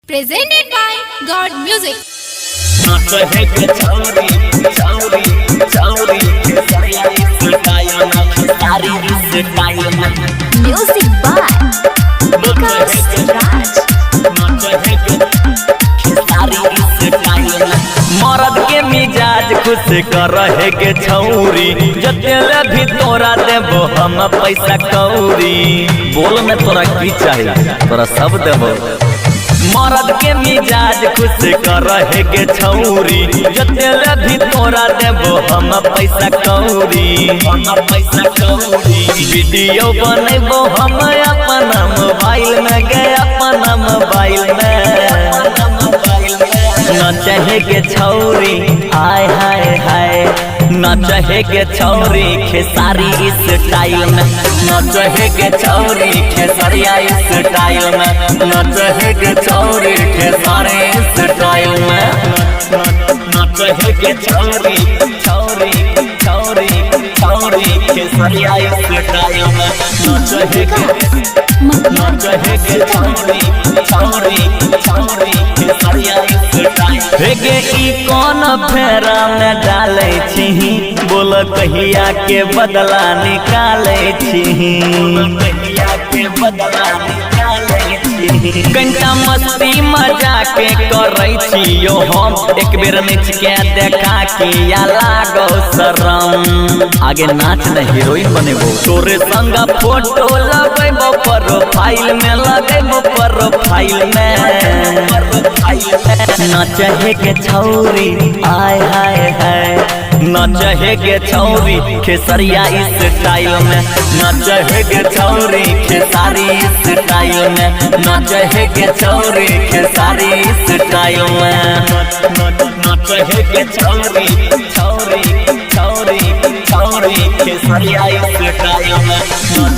Presented by God Music. Music by Vikas Raj. मरद के मिजाज खुश कर रहे के छौरी जतेले भी तोरा देबो हम पैसा कौरी। बोल में तोरा की चाहिए तोरा सब देबो। मरद के मिजाज खुश कर रहे के छौरी जतेले भी तोरा देबो हम पैसा कौरी। वीडियो बनेबो हम अपना मोबाइल में गे अपना मोबाइल में। न चाहे के छौरी हाय हाय हाय न चाहे के छौरी खेसारी स्टाइल में। न चाहे के छौरी खेसरिया स्टाइल में। न चाहे के छौरी खेसारी स्टाइल में। न चाहे के छौरी छौरी छौरी छौरी खेसरिया स्टाइल में। न चाहे के छौरी छौरी छौरी खेसरिया हेगे ई कौन फेरा में डाले छी बोल कहिया के बदला निकाले छी। कहिया के बदला निकाले छी कंटा मस्ती मजा के करे छी यो हम एक बेर नाच के देखा के या लागो शरम। आगे नाच न हीरोइन बनेबो तोरे संग फोटो लगेबो प्रोफाइल में लगेबो प्रोफाइल में। न चाहे के छौरी आय हाय हाय न चाहे के छौरी खेसरिया स्टाइल में। न चाहे के छौरी खेसारी स्टाइल में। न चाहे के छौरी खेसारी स्टाइल में। न चाहे के छौरी छौरी छौरी छौरी खेसरिया स्टाइल में। न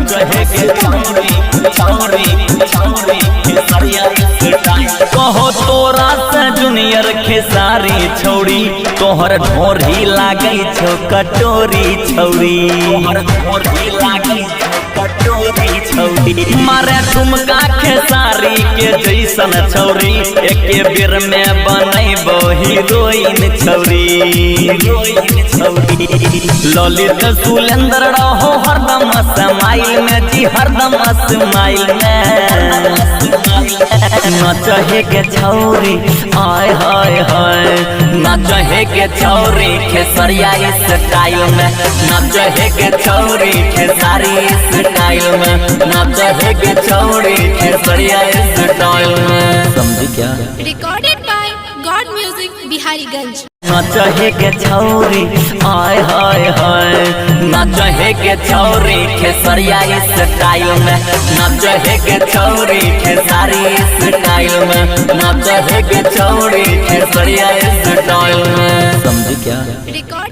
चाहे के छौरी छौरी छौरी खेसरिया स्टाइल। कहो तोरा से जूनियर खेसारी छौरी तोहर ढोरी लागे छो कटोरी छौरी। तोहर ढोरी लागे छो कटोरी छौरी। मारे ठुमका खेसारी के जैसन छौरी एके बेर में बनैबो हीरोइन छौरी। ललित सुलेंद्र रहो हरदम स्माइल में जी हरदम स्माइल में। न चाहे के छौरी आय हाय हाय न चाहे के छौरी खेसरिया स्टाइल में। न चाहे के छौरी खेसारी स्टाइल में। न चाहे के छौरी खेसरिया स्टाइल में। समझी क्या? Recorded by God Music, Bihariganj. न चाहे के छौरी आय हाय हाय न चाहे के छौरी खेसरिया स्टाइल में। न चाहे के छौरी खेसारी स्टाइल में। न चाहे के छौरी खेसरिया स्टाइल में। समझी क्या? Recorded